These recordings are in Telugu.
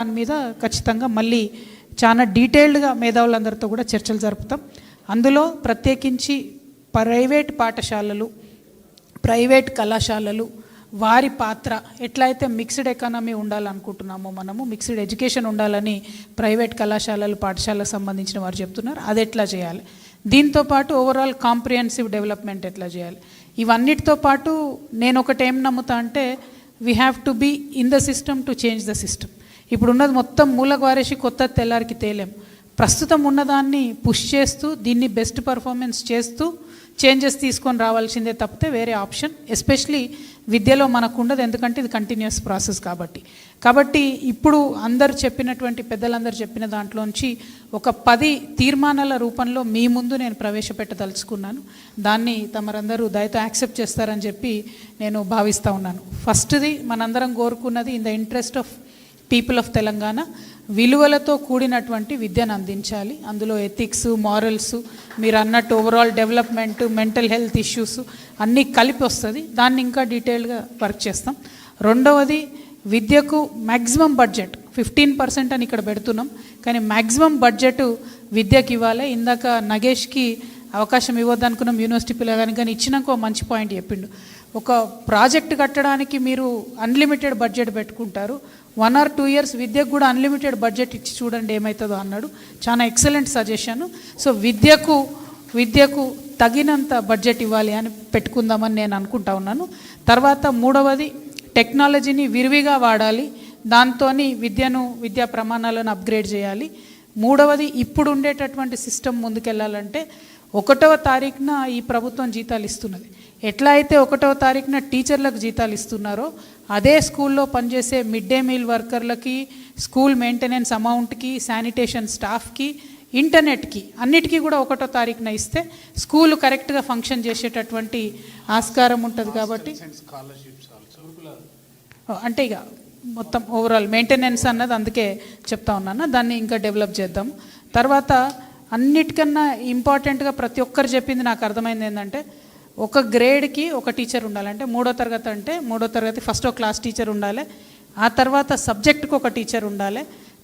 దాని మీద ఖచ్చితంగా మళ్ళీ చాలా డీటెయిల్డ్గా మేధావులందరితో కూడా చర్చలు జరుపుతాం. అందులో ప్రత్యేకించి ప్రైవేట్ పాఠశాలలు, ప్రైవేట్ కళాశాలలు వారి పాత్ర ఎట్లయితే మిక్స్డ్ ఎకానమీ ఉండాలనుకుంటున్నామో, మనము మిక్స్డ్ ఎడ్యుకేషన్ ఉండాలని ప్రైవేట్ కళాశాలలు పాఠశాలకు సంబంధించిన వారు చెప్తున్నారు. అది ఎట్లా చేయాలి, దీంతోపాటు ఓవరాల్ కాంప్రిహెన్సివ్ డెవలప్మెంట్ ఎట్లా చేయాలి, ఇవన్నిటితో పాటు నేను ఒకటి ఏం నమ్ముతా అంటే we have to be in the system to change the system. ఇప్పుడు ఉన్నది మొత్తం మూలకు వారేసి కొత్త తెల్లారికి తేలేం. ప్రస్తుతం ఉన్నదాన్ని పుష్ చేస్తూ దీన్ని బెస్ట్ పర్ఫార్మెన్స్ చేస్తూ చేంజెస్ తీసుకొని రావాల్సిందే తప్పితే వేరే ఆప్షన్ ఎస్పెషలీ విద్యలో మనకు ఉండదు. ఎందుకంటే ఇది కంటిన్యూస్ ప్రాసెస్ కాబట్టి ఇప్పుడు అందరు చెప్పినటువంటి పెద్దలందరూ చెప్పిన దాంట్లోంచి ఒక 10 తీర్మానాల రూపంలో మీ ముందు నేను ప్రవేశపెట్టదలుచుకున్నాను. దాన్ని తమరందరూ దయతో యాక్సెప్ట్ చేస్తారని చెప్పి నేను భావిస్తూ ఉన్నాను. ఫస్ట్ది మనందరం కోరుకున్నది in the interest of people of Telangana విలువలతో కూడినటువంటి విద్యను అందించాలి. అందులో ఎథిక్స్, మారల్స్, మీరు అన్నట్టు overall development, mental health issues అన్నీ కలిపి వస్తుంది. దాన్ని ఇంకా డీటెయిల్గా వర్క్ చేస్తాం. రెండవది విద్యకు మ్యాక్సిమం బడ్జెట్ 15% అని ఇక్కడ పెడుతున్నాం, కానీ మ్యాక్సిమం బడ్జెట్ విద్యకి ఇవ్వాలి. ఇందాక నగేష్కి అవకాశం ఇవ్వద్దు అనుకున్నాం యూనివర్సిటీ పిల్లగాని, కానీ ఇచ్చినాక మంచి పాయింట్ చెప్పిండు. ఒక ప్రాజెక్ట్ కట్టడానికి మీరు అన్లిమిటెడ్ బడ్జెట్ పెట్టుకుంటారు, 1 or 2 years విద్యకు కూడా అన్లిమిటెడ్ బడ్జెట్ ఇచ్చి చూడండి ఏమవుతుందో అన్నాడు. చాలా ఎక్సలెంట్ సజెషన్. సో విద్యకు తగినంత బడ్జెట్ ఇవ్వాలి అని పెట్టుకుందామని నేను అనుకుంటా ఉన్నాను. తర్వాత మూడవది టెక్నాలజీని విరివిగా వాడాలి, దాంతో విద్యా ప్రమాణాలను అప్గ్రేడ్ చేయాలి. మూడవది ఇప్పుడు ఉండేటటువంటి సిస్టమ్ ముందుకెళ్ళాలంటే 1వ తారీఖున ఈ ప్రభుత్వం జీతాలు ఇస్తున్నది. ఎట్లా అయితే 1వ తారీఖున టీచర్లకు జీతాలు ఇస్తున్నారో అదే స్కూల్లో పనిచేసే మిడ్ డే మీల్ వర్కర్లకి, స్కూల్ మెయింటెనెన్స్ అమౌంట్కి, శానిటేషన్ స్టాఫ్కి, ఇంటర్నెట్కి అన్నిటికీ కూడా 1వ తారీఖున ఇస్తే స్కూలు కరెక్ట్గా ఫంక్షన్ చేసేటటువంటి ఆస్కారం ఉంటుంది. కాబట్టి అంటే ఇక మొత్తం ఓవరాల్ మెయింటెనెన్స్ అన్నది అందుకే చెప్తా ఉన్నాను, దాన్ని ఇంకా డెవలప్ చేద్దాం. తర్వాత అన్నిటికన్నా ఇంపార్టెంట్గా ప్రతి ఒక్కరు చెప్పింది నాకు అర్థమైంది ఏంటంటే ఒక గ్రేడ్కి ఒక టీచర్ ఉండాలంటే 3వ తరగతి అంటే 3వ తరగతి ఫస్ట్ ఒక క్లాస్ టీచర్ ఉండాలి, ఆ తర్వాత సబ్జెక్టుకు ఒక టీచర్ ఉండాలి,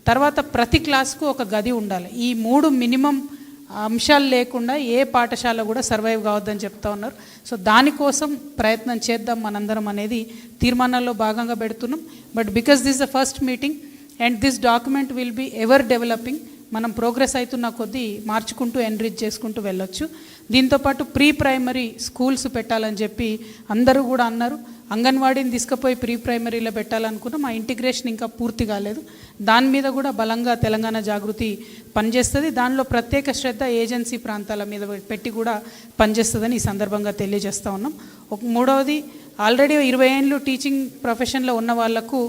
తర్వాత ప్రతి క్లాస్కు ఒక గది ఉండాలి. ఈ 3 మినిమం అంశాలు లేకుండా ఏ పాఠశాల కూడా సర్వైవ్ కావద్దని చెప్తా ఉన్నారు. సో దానికోసం ప్రయత్నం చేద్దాం మనందరం అనేది తీర్మానాల్లో భాగంగా పెడుతున్నాం. But because this the first meeting and this document will be ever developing. మనం ప్రోగ్రెస్ అవుతున్న కొద్దీ మార్చుకుంటూ ఎన్రిచ్ చేసుకుంటూ వెళ్ళొచ్చు. దీంతోపాటు ప్రీ ప్రైమరీ స్కూల్స్ పెట్టాలని చెప్పి అందరూ కూడా అన్నారు. అంగన్వాడీని తీసుకుపోయి ప్రీ ప్రైమరీలో పెట్టాలనుకున్నాం. ఆ ఇంటిగ్రేషన్ ఇంకా పూర్తి కాలేదు. దాని మీద కూడా బలంగా తెలంగాణ జాగృతి పనిచేస్తుంది. దానిలో ప్రత్యేక శ్రద్ధ ఏజెన్సీ ప్రాంతాల మీద పెట్టి కూడా పనిచేస్తుందని ఈ సందర్భంగా తెలియజేస్తూ ఉన్నాం. మూడవది ఆల్రెడీ 20 ఏళ్ళు టీచింగ్ ప్రొఫెషన్లో ఉన్న వాళ్లకు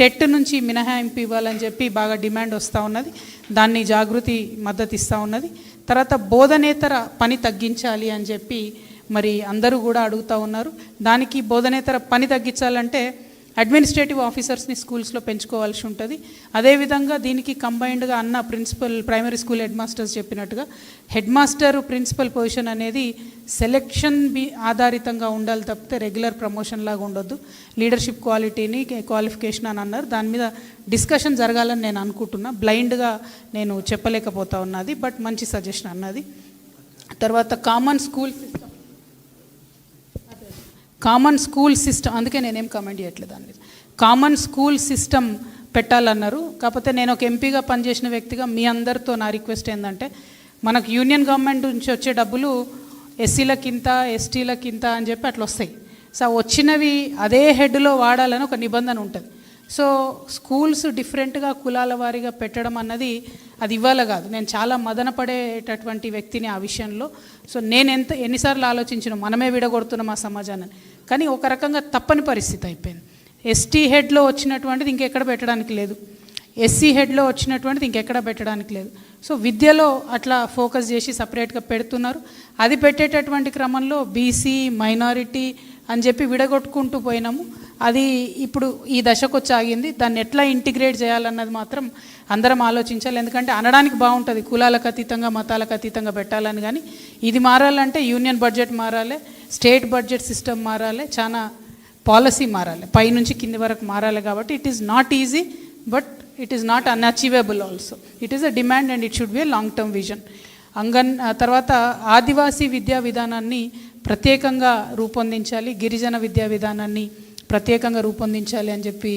టెట్ నుంచి మినహాయింపు ఇవ్వాలని చెప్పి బాగా డిమాండ్ వస్తూ ఉన్నది. దాన్ని జాగృతి మద్దతు ఇస్తూ ఉన్నది. తర్వాత బోధనేతర పని తగ్గించాలి అని చెప్పి మరి అందరూ కూడా అడుగుతూ ఉన్నారు. దానికి బోధనేతర పని తగ్గించాలంటే అడ్మినిస్ట్రేటివ్ ఆఫీసర్స్ని స్కూల్స్లో పెంచుకోవాల్సి ఉంటుంది. అదేవిధంగా దీనికి కంబైన్డ్గా అన్న principal primary school head masters చెప్పినట్టుగా హెడ్ మాస్టర్ ప్రిన్సిపల్ పొజిషన్ అనేది సెలెక్షన్ ఆధారితంగా ఉండాలి తప్పితే రెగ్యులర్ ప్రమోషన్ లాగా ఉండొద్దు. లీడర్షిప్ క్వాలిటీని క్వాలిఫికేషన్ అని అన్నారు. దాని మీద డిస్కషన్ జరగాలని నేను అనుకుంటున్నా. బ్లైండ్గా నేను చెప్పలేకపోతా ఉన్నది, బట్ మంచి సజెషన్ అన్నది. తర్వాత కామన్ స్కూల్ సిస్టమ్ అందుకే నేనేం కామెంట్ చేయట్లేదు దాని మీద. కామన్ స్కూల్ సిస్టమ్ పెట్టాలన్నారు. కాకపోతే నేను ఒక ఎంపీగా పనిచేసిన వ్యక్తిగా మీ అందరితో నా రిక్వెస్ట్ ఏంటంటే మనకు యూనియన్ గవర్నమెంట్ నుంచి వచ్చే డబ్బులు ఎస్సీలకింత, ఎస్టీలకింత అని చెప్పి అట్లా వస్తాయి. సో వచ్చినవి అదే హెడ్లో వాడాలని ఒక నిబంధన ఉంటుంది. సో స్కూల్స్ డిఫరెంట్గా కులాల వారీగా పెట్టడం అన్నది అది ఇవ్వాలి కాదు. నేను చాలా మదన పడేటటువంటి వ్యక్తిని ఆ విషయంలో. సో నేను ఎన్నిసార్లు ఆలోచించిన మనమే విడగొడుతున్నాం ఆ సమాజాన్ని, కానీ ఒక రకంగా తప్పని పరిస్థితి అయిపోయింది. ఎస్టీ హెడ్లో వచ్చినటువంటిది ఇంకెక్కడ పెట్టడానికి లేదు, ఎస్సీ హెడ్లో వచ్చినటువంటిది ఇంకెక్కడ పెట్టడానికి లేదు. సో విద్యలో అట్లా ఫోకస్ చేసి సపరేట్గా పెడుతున్నారు. అది పెట్టేటటువంటి క్రమంలో బీసీ, మైనారిటీ అని చెప్పి విడగొట్టుకుంటూ పోయినాము. అది ఇప్పుడు ఈ దశకు వచ్చి ఆగింది. దాన్ని ఎట్లా ఇంటిగ్రేట్ చేయాలన్నది మాత్రం అందరం ఆలోచించాలి. ఎందుకంటే అనడానికి బాగుంటుంది కులాలకు అతీతంగా, మతాలకు అతీతంగా పెట్టాలని, కానీ ఇది మారాలంటే యూనియన్ బడ్జెట్ మారాలి, స్టేట్ బడ్జెట్ సిస్టమ్ మారాలి, చాలా పాలసీ మారాలి, పై నుంచి కింది వరకు మారాలి. కాబట్టి it is not easy, but it is not అన్అచీవబుల్ also. It is a demand and it should be a long term vision. తర్వాత ఆదివాసీ విద్యా విధానాన్ని ప్రత్యేకంగా రూపొందించాలి, గిరిజన విద్యా విధానాన్ని ప్రత్యేకంగా రూపొందించాలి అని చెప్పి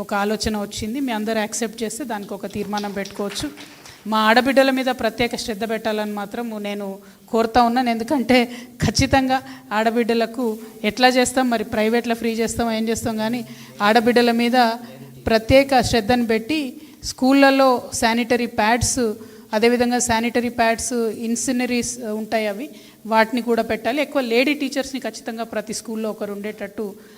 ఒక ఆలోచన వచ్చింది. మీ అందరూ యాక్సెప్ట్ చేస్తే దానికి ఒక తీర్మానం పెట్టుకోవచ్చు. మా ఆడబిడ్డల మీద ప్రత్యేక శ్రద్ధ పెట్టాలని మాత్రం నేను కోరుతా ఉన్నాను. ఎందుకంటే ఖచ్చితంగా ఆడబిడ్డలకు ఎట్లా చేస్తాం, మరి ప్రైవేట్లో ఫ్రీ చేస్తాం ఏం చేస్తాం, కానీ ఆడబిడ్డల మీద ప్రత్యేక శ్రద్ధను పెట్టి స్కూళ్ళల్లో శానిటరీ ప్యాడ్స్, అదేవిధంగా శానిటరీ ప్యాడ్స్, ఇన్సినరీస్ ఉంటాయి, వాటిని కూడా పెట్టాలి. ఎక్కువ లేడీ టీచర్స్ని ఖచ్చితంగా ప్రతి స్కూల్లో ఒకరు ఉండేటట్టు